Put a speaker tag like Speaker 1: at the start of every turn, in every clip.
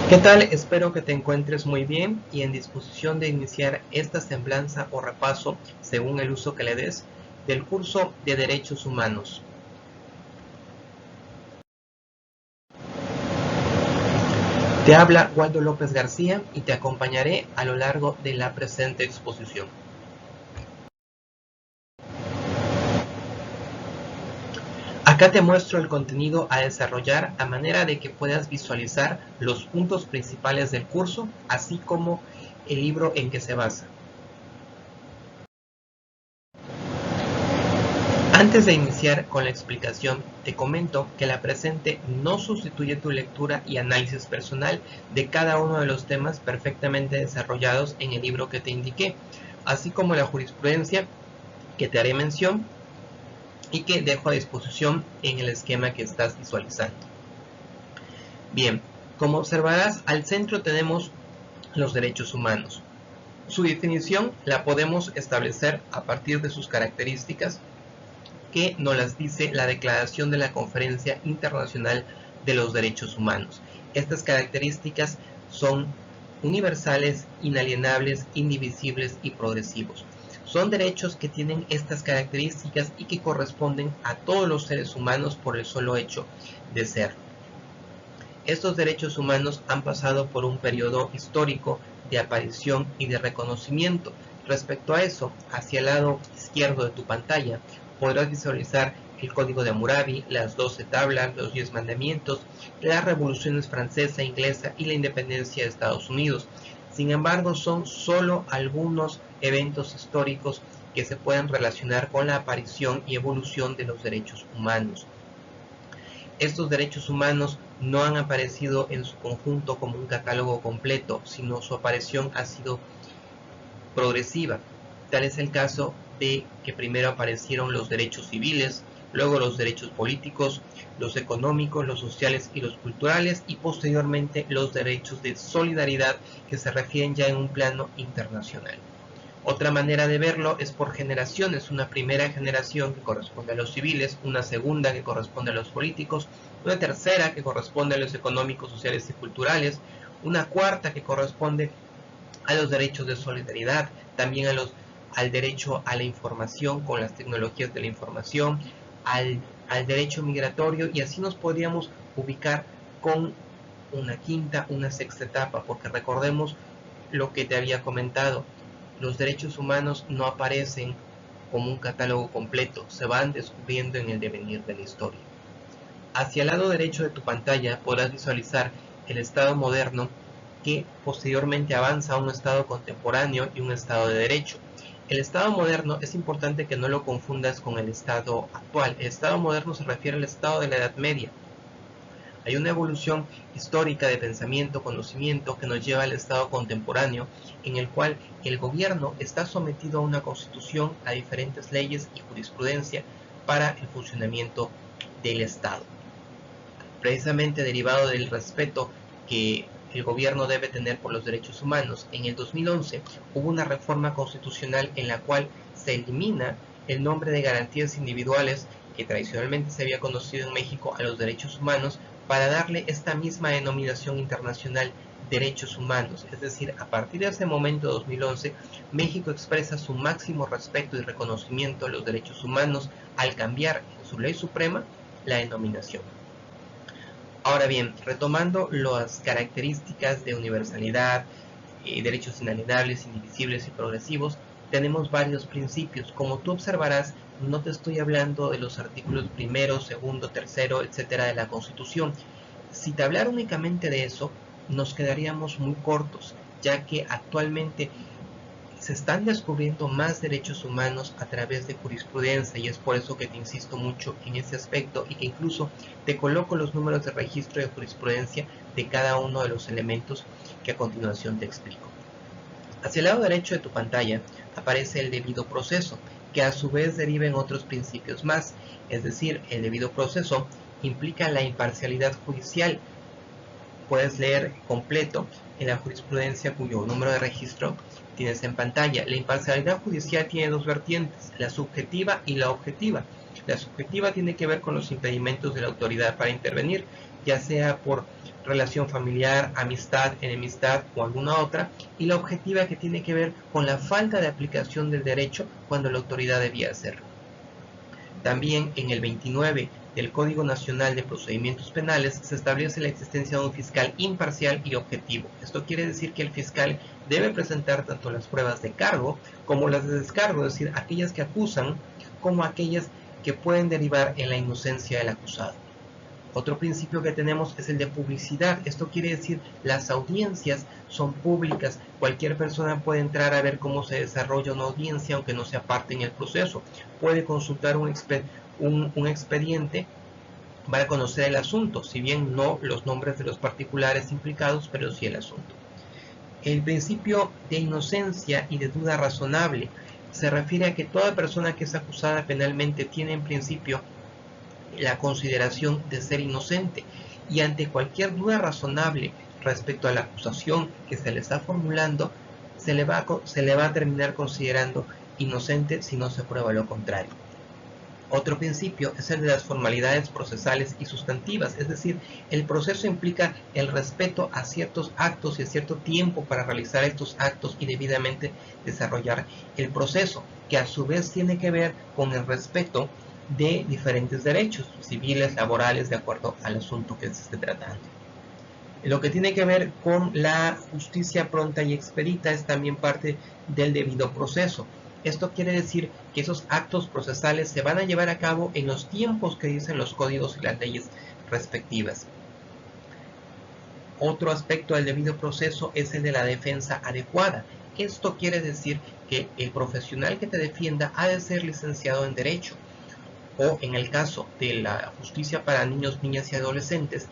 Speaker 1: ¿Qué tal? Espero que te encuentres muy bien y en disposición de iniciar esta semblanza o repaso, según el uso que le des, del curso de Derechos Humanos. Te habla Waldo López García y te acompañaré a lo largo de la presente exposición. Acá te muestro el contenido a desarrollar a manera de que puedas visualizar los puntos principales del curso, así como el libro en que se basa. Antes de iniciar con la explicación, te comento que la presente no sustituye tu lectura y análisis personal de cada uno de los temas perfectamente desarrollados en el libro que te indiqué, así como la jurisprudencia que te haré mención y que dejo a disposición en el esquema que estás visualizando. Bien, como observarás, al centro tenemos los derechos humanos. Su definición la podemos establecer a partir de sus características que nos las dice la Declaración de la Conferencia Internacional de los Derechos Humanos. Estas características son universales, inalienables, indivisibles y progresivos. Son derechos que tienen estas características y que corresponden a todos los seres humanos por el solo hecho de ser. Estos derechos humanos han pasado por un periodo histórico de aparición y de reconocimiento. Respecto a eso, hacia el lado izquierdo de tu pantalla, podrás visualizar el Código de Hammurabi, las 12 tablas, los 10 mandamientos, las revoluciones francesa, inglesa y la independencia de Estados Unidos. Sin embargo, son solo algunos eventos históricos que se pueden relacionar con la aparición y evolución de los derechos humanos. Estos derechos humanos no han aparecido en su conjunto como un catálogo completo, sino su aparición ha sido progresiva. Tal es el caso de que primero aparecieron los derechos civiles, luego los derechos políticos, los económicos, los sociales y los culturales, y posteriormente los derechos de solidaridad que se refieren ya en un plano internacional. Otra manera de verlo es por generaciones, una primera generación que corresponde a los civiles, una segunda que corresponde a los políticos, una tercera que corresponde a los económicos, sociales y culturales, una cuarta que corresponde a los derechos de solidaridad, también al derecho a la información con las tecnologías de la información, al derecho migratorio, y así nos podríamos ubicar con una quinta, una sexta etapa, porque recordemos lo que te había comentado. Los derechos humanos no aparecen como un catálogo completo, se van descubriendo en el devenir de la historia. Hacia el lado derecho de tu pantalla podrás visualizar el Estado moderno, que posteriormente avanza a un Estado contemporáneo y un Estado de derecho. El Estado moderno es importante que no lo confundas con el Estado actual. El Estado moderno se refiere al Estado de la Edad Media. Hay una evolución histórica de pensamiento, conocimiento, que nos lleva al estado contemporáneo, en el cual el gobierno está sometido a una constitución, a diferentes leyes y jurisprudencia para el funcionamiento del Estado. Precisamente derivado del respeto que el gobierno debe tener por los derechos humanos, en el 2011 hubo una reforma constitucional en la cual se elimina el nombre de garantías individuales que tradicionalmente se había conocido en México a los derechos humanos, para darle esta misma denominación internacional, derechos humanos. Es decir, a partir de ese momento, 2011, México expresa su máximo respeto y reconocimiento a los derechos humanos al cambiar en su ley suprema la denominación. Ahora bien, retomando las características de universalidad, derechos inalienables, indivisibles y progresivos, tenemos varios principios. Como tú observarás, no te estoy hablando de los artículos primero, segundo, tercero, etcétera de la Constitución. Si te hablara únicamente de eso, nos quedaríamos muy cortos, ya que actualmente se están descubriendo más derechos humanos a través de jurisprudencia, y es por eso que te insisto mucho en ese aspecto y que incluso te coloco los números de registro de jurisprudencia de cada uno de los elementos que a continuación te explico. Hacia el lado derecho de tu pantalla aparece el debido proceso, que a su vez deriva en otros principios más. Es decir, el debido proceso implica la imparcialidad judicial. Puedes leer completo en la jurisprudencia, cuyo número de registro tienes en pantalla. La imparcialidad judicial tiene dos vertientes, la subjetiva y la objetiva. La subjetiva tiene que ver con los impedimentos de la autoridad para intervenir, ya sea por relación familiar, amistad, enemistad o alguna otra, y la objetiva que tiene que ver con la falta de aplicación del derecho cuando la autoridad debía hacerlo. También en el 29 del Código Nacional de Procedimientos Penales se establece la existencia de un fiscal imparcial y objetivo. Esto quiere decir que el fiscal debe presentar tanto las pruebas de cargo como las de descargo, es decir, aquellas que acusan como aquellas que pueden derivar en la inocencia del acusado. Otro principio que tenemos es el de publicidad. Esto quiere decir las audiencias son públicas. Cualquier persona puede entrar a ver cómo se desarrolla una audiencia aunque no sea parte en el proceso. Puede consultar un expediente para conocer el asunto, si bien no los nombres de los particulares implicados, pero sí el asunto. El principio de inocencia y de duda razonable se refiere a que toda persona que es acusada penalmente tiene en principio la consideración de ser inocente, y ante cualquier duda razonable respecto a la acusación que se le está formulando, se le va a terminar considerando inocente si no se prueba lo contrario. Otro principio es el de las formalidades procesales y sustantivas, es decir, el proceso implica el respeto a ciertos actos y a cierto tiempo para realizar estos actos y debidamente desarrollar el proceso, que a su vez tiene que ver con el respeto de diferentes derechos civiles, laborales, de acuerdo al asunto que se esté tratando. Lo que tiene que ver con la justicia pronta y expedita es también parte del debido proceso. Esto quiere decir que esos actos procesales se van a llevar a cabo en los tiempos que dicen los códigos y las leyes respectivas. Otro aspecto del debido proceso es el de la defensa adecuada. Esto quiere decir que el profesional que te defienda ha de ser licenciado en Derecho, o en el caso de la justicia para niños, niñas y adolescentes,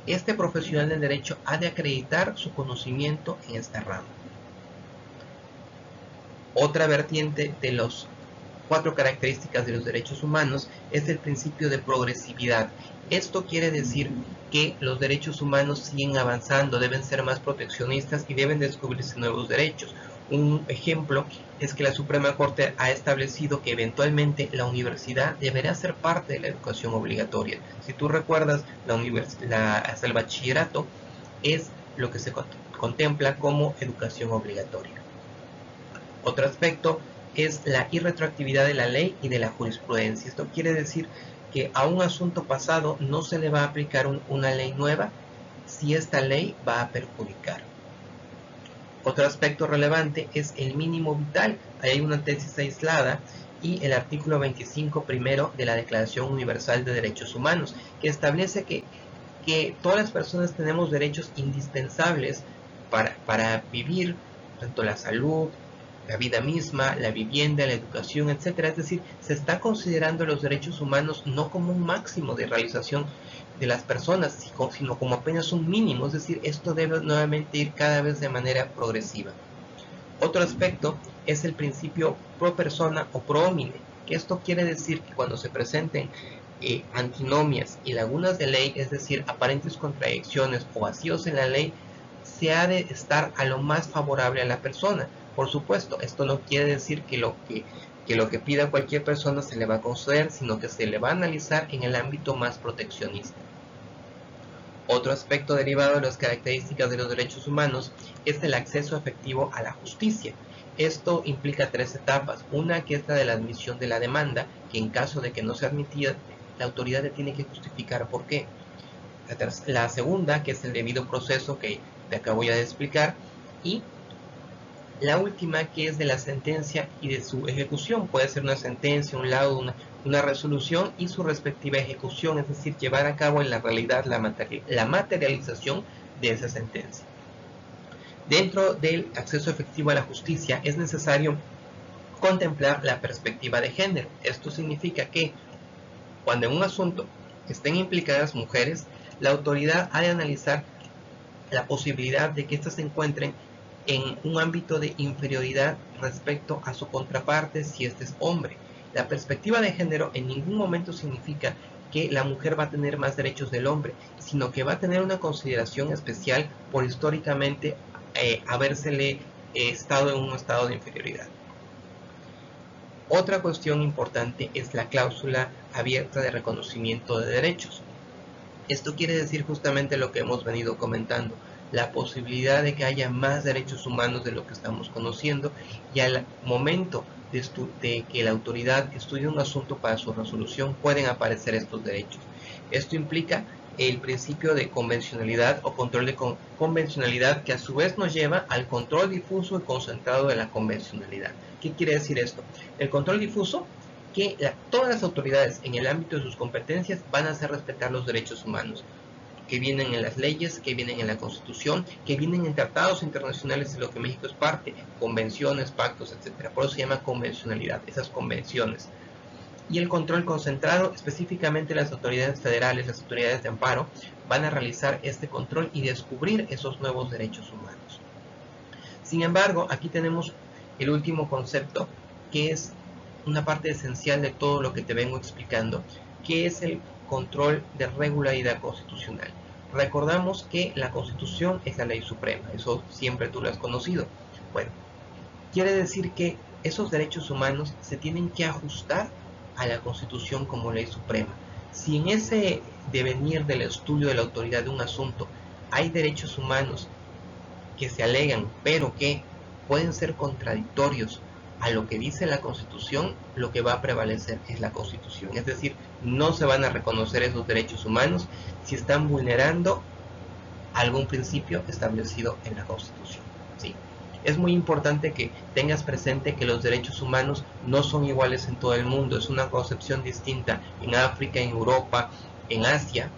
Speaker 1: este profesional del derecho ha de acreditar su conocimiento en esta rama. Otra vertiente de las 4 características de los derechos humanos es el principio de progresividad. Esto quiere decir que los derechos humanos siguen avanzando, deben ser más proteccionistas y deben descubrirse nuevos derechos. Un ejemplo es que la Suprema Corte ha establecido que eventualmente la universidad deberá ser parte de la educación obligatoria. Si tú recuerdas, hasta el bachillerato es lo que se contempla como educación obligatoria. Otro aspecto es la irretroactividad de la ley y de la jurisprudencia. Esto quiere decir que a un asunto pasado no se le va a aplicar una ley nueva si esta ley va a perjudicar. Otro aspecto relevante es el mínimo vital. Ahí hay una tesis aislada y el artículo 25 primero de la Declaración Universal de Derechos Humanos, que establece que todas las personas tenemos derechos indispensables para vivir, tanto la salud, la vida misma, la vivienda, la educación, etc. Es decir, se está considerando los derechos humanos no como un máximo de realización de las personas, sino como apenas un mínimo, es decir, esto debe nuevamente ir cada vez de manera progresiva. Otro aspecto es el principio pro persona o pro homine, que esto quiere decir que cuando se presenten antinomias y lagunas de ley, es decir, aparentes contradicciones o vacíos en la ley, se ha de estar a lo más favorable a la persona. Por supuesto, esto no quiere decir que lo que pida cualquier persona se le va a conceder, sino que se le va a analizar en el ámbito más proteccionista. Otro aspecto derivado de las características de los derechos humanos es el acceso efectivo a la justicia. Esto implica 3 etapas. Una que es la de la admisión de la demanda, que en caso de que no sea admitida, la autoridad le tiene que justificar por qué. La segunda, que es el debido proceso, que te acabo ya de explicar. Y la última, que es de la sentencia y de su ejecución. Puede ser una sentencia, un laudo, una resolución y su respectiva ejecución, es decir, llevar a cabo en la realidad la materialización de esa sentencia. Dentro del acceso efectivo a la justicia es necesario contemplar la perspectiva de género. Esto significa que cuando en un asunto estén implicadas mujeres, la autoridad ha de analizar la posibilidad de que éstas se encuentren en un ámbito de inferioridad respecto a su contraparte si este es hombre. La perspectiva de género en ningún momento significa que la mujer va a tener más derechos del hombre, sino que va a tener una consideración especial por históricamente habérsele estado en un estado de inferioridad. Otra cuestión importante es la cláusula abierta de reconocimiento de derechos. Esto quiere decir justamente lo que hemos venido comentando, la posibilidad de que haya más derechos humanos de lo que estamos conociendo, y al momento de que la autoridad estudie un asunto para su resolución pueden aparecer estos derechos. Esto implica el principio de convencionalidad o control de convencionalidad, que a su vez nos lleva al control difuso y concentrado de la convencionalidad. ¿Qué quiere decir esto? El control difuso, que todas las autoridades en el ámbito de sus competencias van a hacer respetar los derechos humanos, que vienen en las leyes, que vienen en la Constitución, que vienen en tratados internacionales de lo que México es parte, convenciones, pactos, etc. Por eso se llama convencionalidad, esas convenciones. Y el control concentrado, específicamente las autoridades federales, las autoridades de amparo, van a realizar este control y descubrir esos nuevos derechos humanos. Sin embargo, aquí tenemos el último concepto, que es una parte esencial de todo lo que te vengo explicando, que es el control de regularidad constitucional. Recordamos que la Constitución es la ley suprema, eso siempre tú lo has conocido. Bueno, quiere decir que esos derechos humanos se tienen que ajustar a la Constitución como ley suprema. Si en ese devenir del estudio de la autoridad de un asunto hay derechos humanos que se alegan, pero que pueden ser contradictorios a lo que dice la Constitución, lo que va a prevalecer es la Constitución. Es decir, no se van a reconocer esos derechos humanos si están vulnerando algún principio establecido en la Constitución. ¿Sí? Es muy importante que tengas presente que los derechos humanos no son iguales en todo el mundo, es una concepción distinta en África, en Europa, en Asia.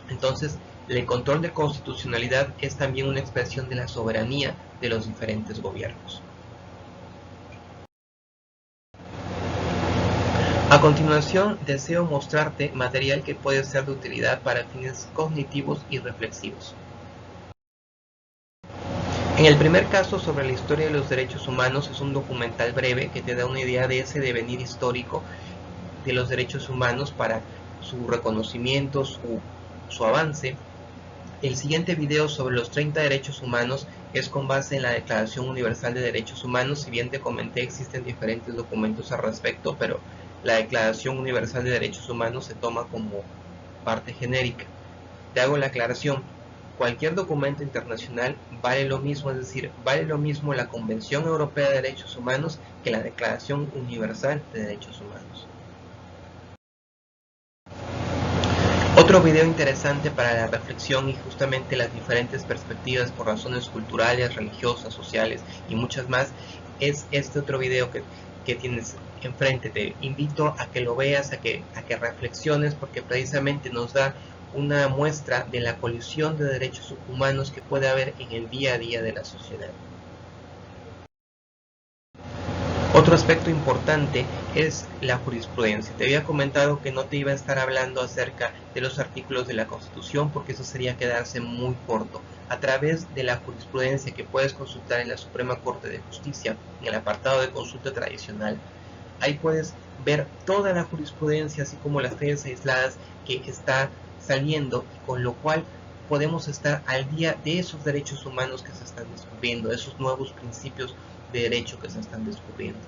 Speaker 1: Entonces, el control de constitucionalidad es también una expresión de la soberanía de los diferentes gobiernos. A continuación, deseo mostrarte material que puede ser de utilidad para fines cognitivos y reflexivos. En el primer caso, sobre la historia de los derechos humanos, es un documental breve que te da una idea de ese devenir histórico de los derechos humanos para su reconocimiento, su avance. El siguiente video sobre los 30 derechos humanos es con base en la Declaración Universal de Derechos Humanos. Si bien te comenté, existen diferentes documentos al respecto, pero la Declaración Universal de Derechos Humanos se toma como parte genérica. Te hago la aclaración, cualquier documento internacional vale lo mismo, es decir, vale lo mismo la Convención Europea de Derechos Humanos que la Declaración Universal de Derechos Humanos. Otro video interesante para la reflexión y justamente las diferentes perspectivas por razones culturales, religiosas, sociales y muchas más es este otro video que tienes enfrente. Te invito a que lo veas, a que reflexiones, porque precisamente nos da una muestra de la colisión de derechos humanos que puede haber en el día a día de la sociedad. Otro aspecto importante es la jurisprudencia. Te había comentado que no te iba a estar hablando acerca de los artículos de la Constitución porque eso sería quedarse muy corto. A través de la jurisprudencia que puedes consultar en la Suprema Corte de Justicia, en el apartado de consulta tradicional, ahí puedes ver toda la jurisprudencia, así como las leyes aisladas que está saliendo, con lo cual podemos estar al día de esos derechos humanos que se están descubriendo, de esos nuevos principios de derecho que se están descubriendo.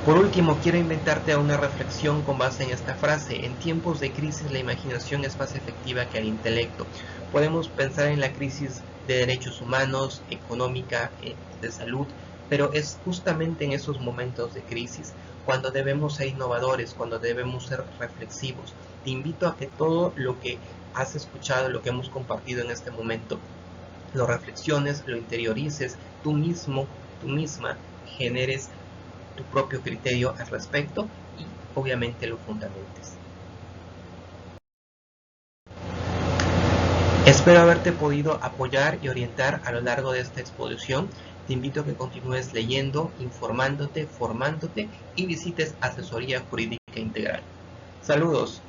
Speaker 1: Por último, quiero invitarte a una reflexión con base en esta frase. En tiempos de crisis la imaginación es más efectiva que el intelecto. Podemos pensar en la crisis de derechos humanos, económica, de salud, pero es justamente en esos momentos de crisis cuando debemos ser innovadores, cuando debemos ser reflexivos. Te invito a que todo lo que has escuchado, lo que hemos compartido en este momento, lo reflexiones, lo interiorices, tú mismo, tú misma, generes tu propio criterio al respecto y obviamente lo fundamentes. Espero haberte podido apoyar y orientar a lo largo de esta exposición. Te invito a que continúes leyendo, informándote, formándote y visites Asesoría Jurídica Integral. Saludos.